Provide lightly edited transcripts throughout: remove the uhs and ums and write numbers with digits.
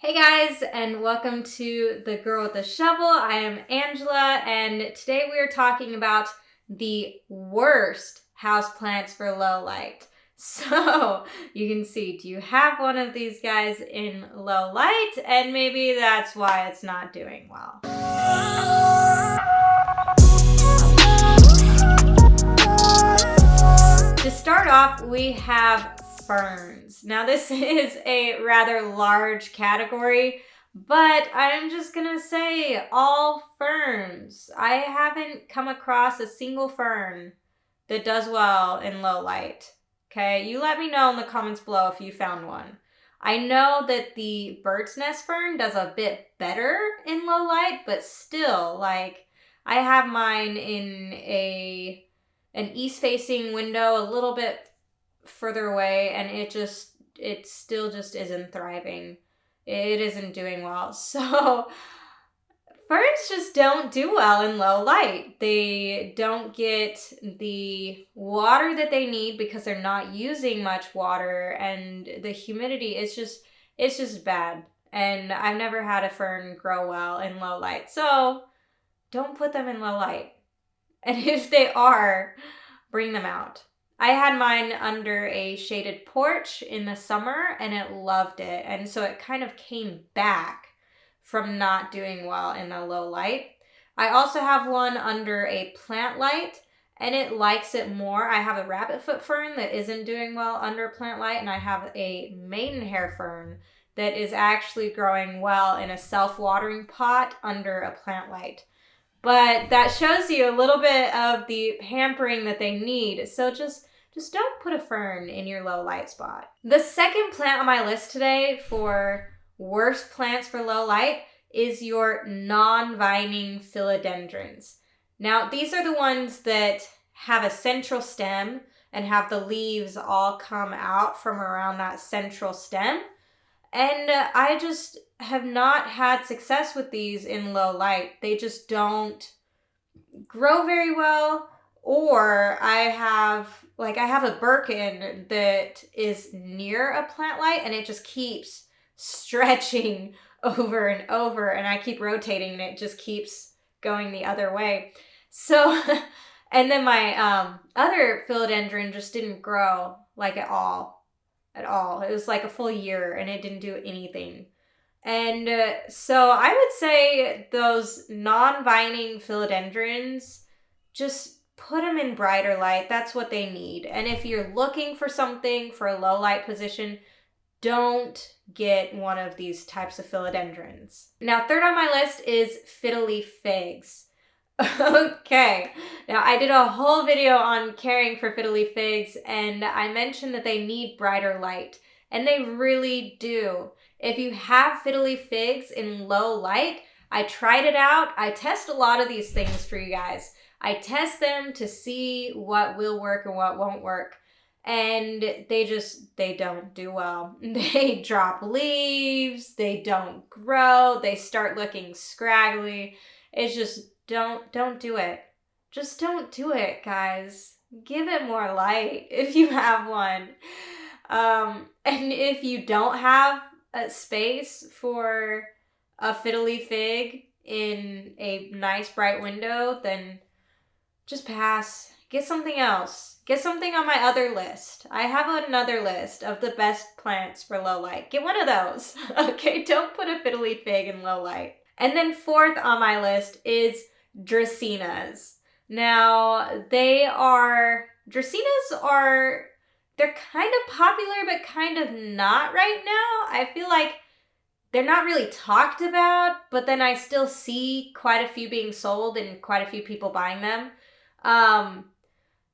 Hey guys, and welcome to The Girl with the Shovel. I am Angela, and today we are talking about the worst houseplants for low light. So, you can see, do you have one of these guys in low light? And maybe that's why it's not doing well. To start off, we have ferns. Now this is a rather large category, but I'm just gonna say all ferns. I haven't come across a single fern that does well in low light. Okay, you let me know in the comments below if you found one. I know that the bird's nest fern does a bit better in low light, but still, like, I have mine in an east-facing window a little bit further away, and it still just isn't thriving. It isn't doing well. So ferns just don't do well in low light. They don't get the water that they need because they're not using much water, and the humidity it's just bad. And I've never had a fern grow well in low light. So don't put them in low light. And if they are, bring them out. I had mine under a shaded porch in the summer and it loved it. And so it kind of came back from not doing well in the low light. I also have one under a plant light and it likes it more. I have a rabbitfoot fern that isn't doing well under plant light, and I have a maidenhair fern that is actually growing well in a self-watering pot under a plant light. But that shows you a little bit of the pampering that they need. So just don't put a fern in your low light spot. The second plant on my list today for worst plants for low light is your non-vining philodendrons. Now, these are the ones that have a central stem and have the leaves all come out from around that central stem. And I just have not had success with these in low light. They just don't grow very well. Or I have a Birkin that is near a plant light and it just keeps stretching over and over, and I keep rotating and it just keeps going the other way. So, and then my other philodendron just didn't grow like at all. It was like a full year and it didn't do anything. And so I would say those non-vining philodendrons, just put them in brighter light. That's what they need. And if you're looking for something for a low light position, don't get one of these types of philodendrons. Now, third on my list is fiddly figs. Okay, now I did a whole video on caring for fiddly figs, and I mentioned that they need brighter light, and they really do. If you have fiddly figs in low light, I tried it out. I test a lot of these things for you guys. I test them to see what will work and what won't work, and they don't do well. They drop leaves, they don't grow, they start looking scraggly. It's just don't do it. Just don't do it, guys. Give it more light if you have one. And if you don't have a space for a fiddly fig in a nice bright window, then just pass. Get something else. Get something on my other list. I have another list of the best plants for low light. Get one of those. Okay, don't put a fiddly fig in low light. And then fourth on my list is Dracaenas. Now, they're kind of popular, but kind of not right now. I feel like they're not really talked about, but then I still see quite a few being sold and quite a few people buying them.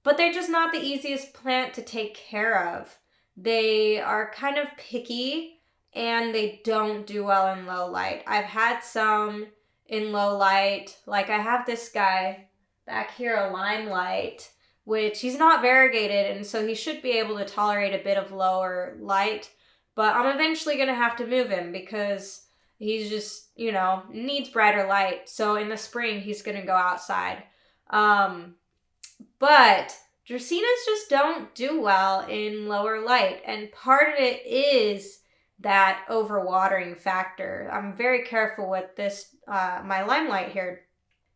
But they're just not the easiest plant to take care of. They are kind of picky and they don't do well in low light. I've had some in low light. Like I have this guy back here, a limelight, which he's not variegated, and so he should be able to tolerate a bit of lower light. But I'm eventually going to have to move him because he's just, needs brighter light. So in the spring, he's going to go outside. But Dracaenas just don't do well in lower light. And part of it is that overwatering factor. I'm very careful with this, my limelight here.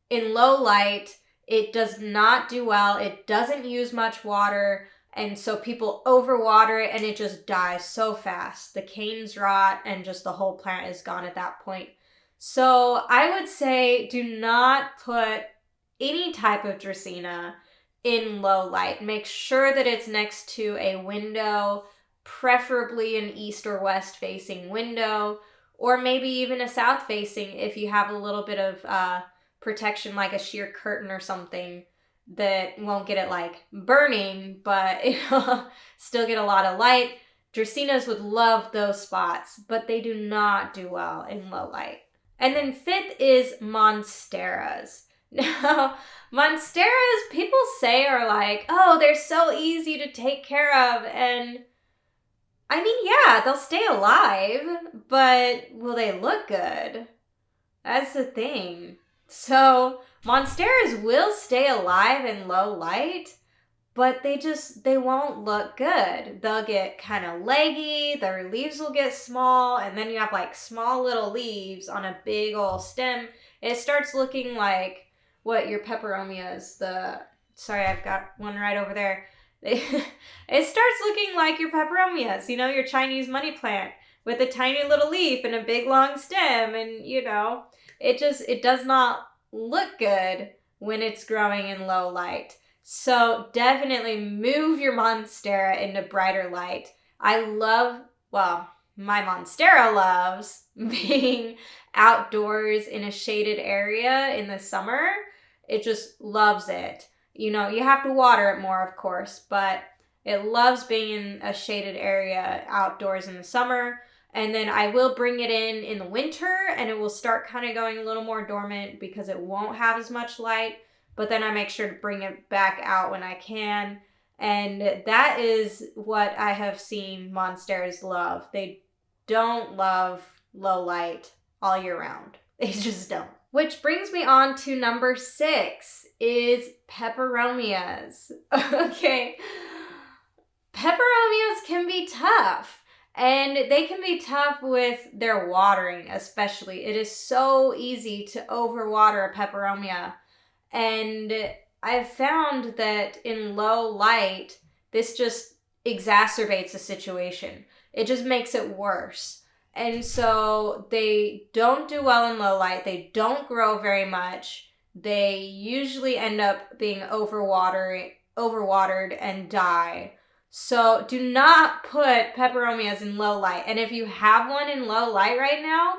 In low light, it does not do well. It doesn't use much water. And so people overwater it and it just dies so fast. The canes rot and just the whole plant is gone at that point. So I would say do not put any type of Dracaena in low light. Make sure that it's next to a window, preferably an east or west facing window, or maybe even a south facing if you have a little bit of protection like a sheer curtain or something that won't get it like burning, but it'll still get a lot of light. Dracaenas would love those spots, but they do not do well in low light. And then fifth is Monsteras. Now, Monsteras, people say are like, oh, they're so easy to take care of. And I mean, yeah, they'll stay alive, but will they look good? That's the thing. So Monsteras will stay alive in low light, but they won't look good. They'll get kind of leggy, their leaves will get small, and then you have like small little leaves on a big old stem. It starts looking like what your Peperomias, sorry, I've got one right over there. It starts looking like your Peperomias, your Chinese money plant with a tiny little leaf and a big long stem, and it does not look good when it's growing in low light. So definitely move your Monstera into brighter light. My Monstera loves being outdoors in a shaded area in the summer. It just loves it. You have to water it more, of course, but it loves being in a shaded area outdoors in the summer. And then I will bring it in the winter, and it will start kind of going a little more dormant because it won't have as much light. But then I make sure to bring it back out when I can. And that is what I have seen Monsteras love. They don't love low light all year round. They just don't. Which brings me on to number 6 is Peperomias. Okay. Peperomias can be tough. And they can be tough with their watering, especially. It is so easy to overwater a peperomia. And I've found that in low light, this just exacerbates the situation. It just makes it worse. And so they don't do well in low light. They don't grow very much. They usually end up being overwatered and die. So do not put Peperomias in low light. And if you have one in low light right now,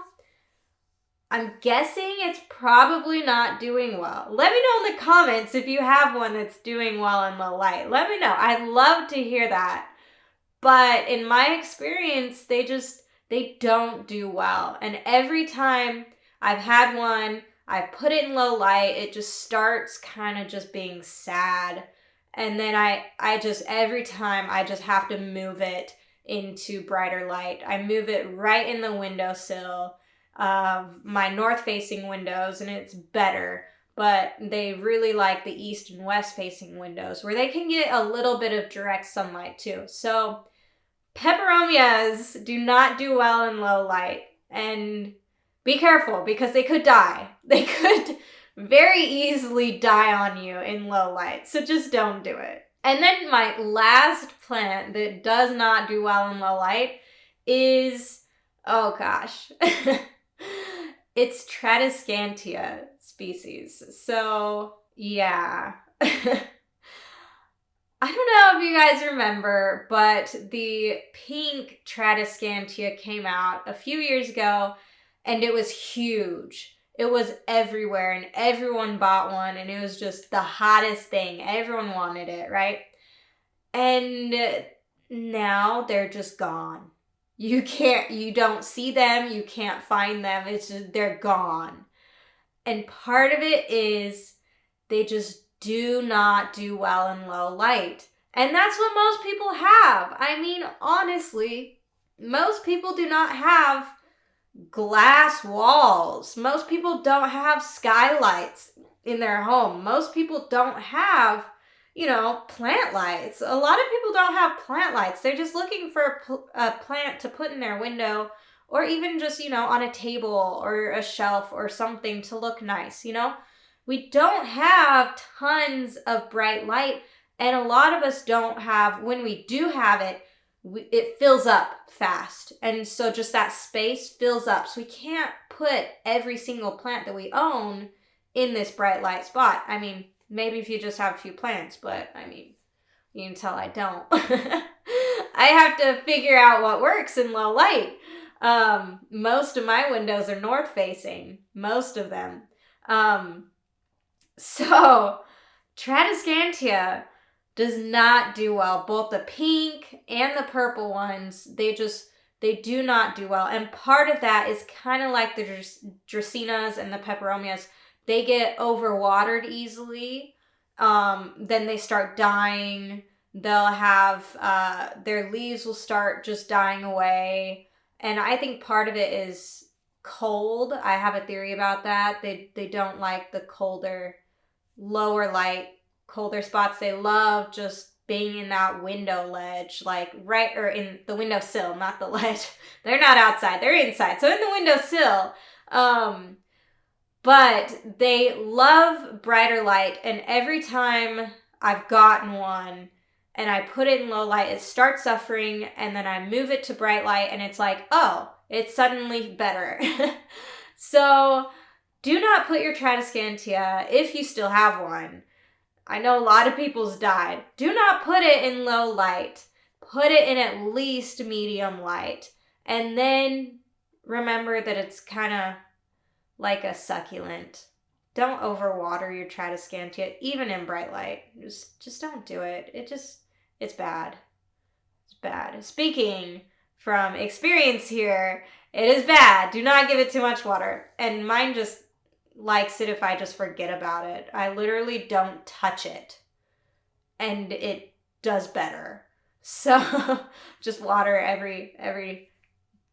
I'm guessing it's probably not doing well. Let me know in the comments if you have one that's doing well in low light. Let me know. I'd love to hear that. But in my experience, they don't do well. And every time I've had one, I've put it in low light, it just starts kind of just being sad. And then every time I just have to move it into brighter light. I move it right in the windowsill of my north-facing windows, and it's better. But they really like the east and west-facing windows, where they can get a little bit of direct sunlight too. So Peperomias do not do well in low light. And be careful, because they could die. They could very easily die on you in low light. So just don't do it. And then my last plant that does not do well in low light is, oh gosh, it's Tradescantia species. So yeah. I don't know if you guys remember, but the pink Tradescantia came out a few years ago, and it was huge. It was everywhere, and everyone bought one, and it was just the hottest thing. Everyone wanted it, right? And now they're just gone. You don't see them, you can't find them. It's just, they're gone. And part of it is they just do not do well in low light. And that's what most people have. I mean, honestly, most people do not have glass walls. Most people don't have skylights in their home. Most people don't have, plant lights. A lot of people don't have plant lights. They're just looking for a plant to put in their window, or even just, on a table or a shelf or something to look nice, We don't have tons of bright light, and a lot of us don't have, when we do have it, it fills up fast. And so just that space fills up. So we can't put every single plant that we own in this bright light spot. I mean, maybe if you just have a few plants, but I mean, you can tell I don't. I have to figure out what works in low light. Most of my windows are north facing, most of them. So Tradescantia does not do well. Both the pink and the purple ones, they do not do well. And part of that is kind of like the Dracaenas and the Peperomias. They get overwatered easily. Then they start dying. They'll have, their leaves will start just dying away. And I think part of it is cold. I have a theory about that. They don't like the colder, lower light, colder spots. They love just being in that window ledge, like right, or in the windowsill, not the ledge. They're not outside, they're inside. So in the windowsill. But they love brighter light, and every time I've gotten one and I put it in low light, it starts suffering, and then I move it to bright light, and it's like, oh, it's suddenly better. So do not put your Tradescantia, if you still have one. I know a lot of people's died. Do not put it in low light. Put it in at least medium light. And then remember that it's kind of like a succulent. Don't overwater your Tradescantia, even in bright light. Just don't do it. It's bad. It's bad. Speaking from experience here, it is bad. Do not give it too much water. And mine just likes it if I just forget about it. I literally don't touch it, and it does better. So just water every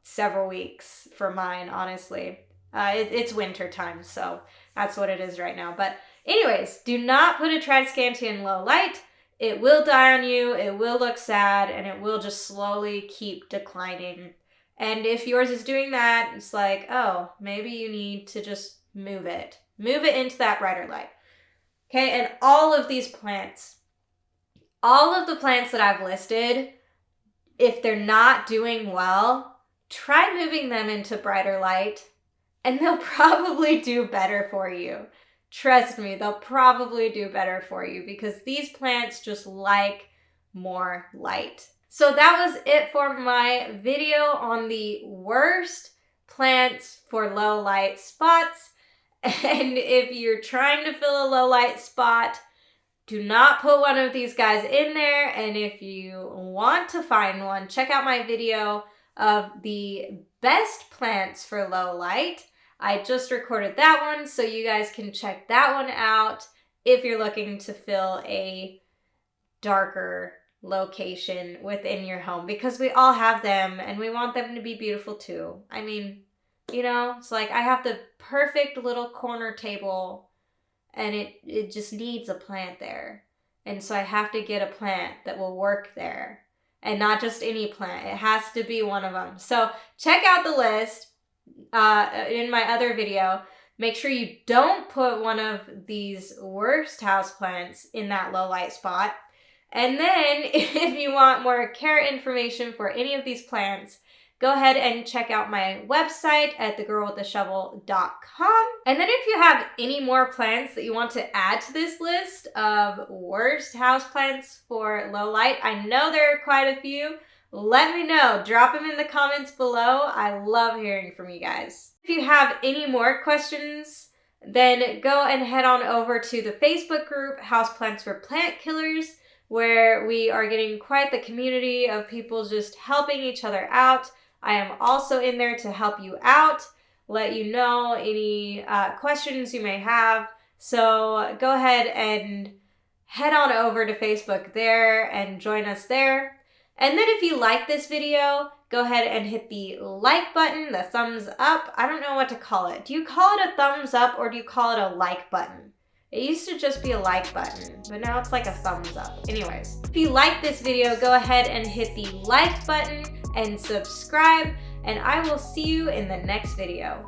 several weeks for mine, honestly. It's winter time, so that's what it is right now. But anyways, do not put a Tradescantia in low light. It will die on you, it will look sad, and it will just slowly keep declining. And if yours is doing that, it's like, oh, maybe you need to just move it. Move it into that brighter light. Okay, and all of these plants, all of the plants that I've listed, if they're not doing well, try moving them into brighter light, and they'll probably do better for you. Trust me, they'll probably do better for you, because these plants just like more light. So that was it for my video on the worst plants for low light spots. And if you're trying to fill a low light spot, do not put one of these guys in there. And if you want to find one, check out my video of the best plants for low light. I just recorded that one, so you guys can check that one out if you're looking to fill a darker location within your home, because we all have them and we want them to be beautiful too. I mean, it's like I have the perfect little corner table, and it just needs a plant there. And so I have to get a plant that will work there, and not just any plant. It has to be one of them. So check out the list in my other video. Make sure you don't put one of these worst houseplants in that low light spot. And then if you want more care information for any of these plants, go ahead and check out my website at thegirlwiththeshovel.com. And then if you have any more plants that you want to add to this list of worst houseplants for low light, I know there are quite a few. Let me know. Drop them in the comments below. I love hearing from you guys. If you have any more questions, then go and head on over to the Facebook group, Houseplants for Plant Killers, where we are getting quite the community of people just helping each other out. I am also in there to help you out, let you know any questions you may have. So go ahead and head on over to Facebook there and join us there. And then if you like this video, go ahead and hit the like button, the thumbs up. I don't know what to call it. Do you call it a thumbs up or do you call it a like button? It used to just be a like button, but now it's like a thumbs up. Anyways, if you like this video, go ahead and hit the like button and subscribe, and I will see you in the next video.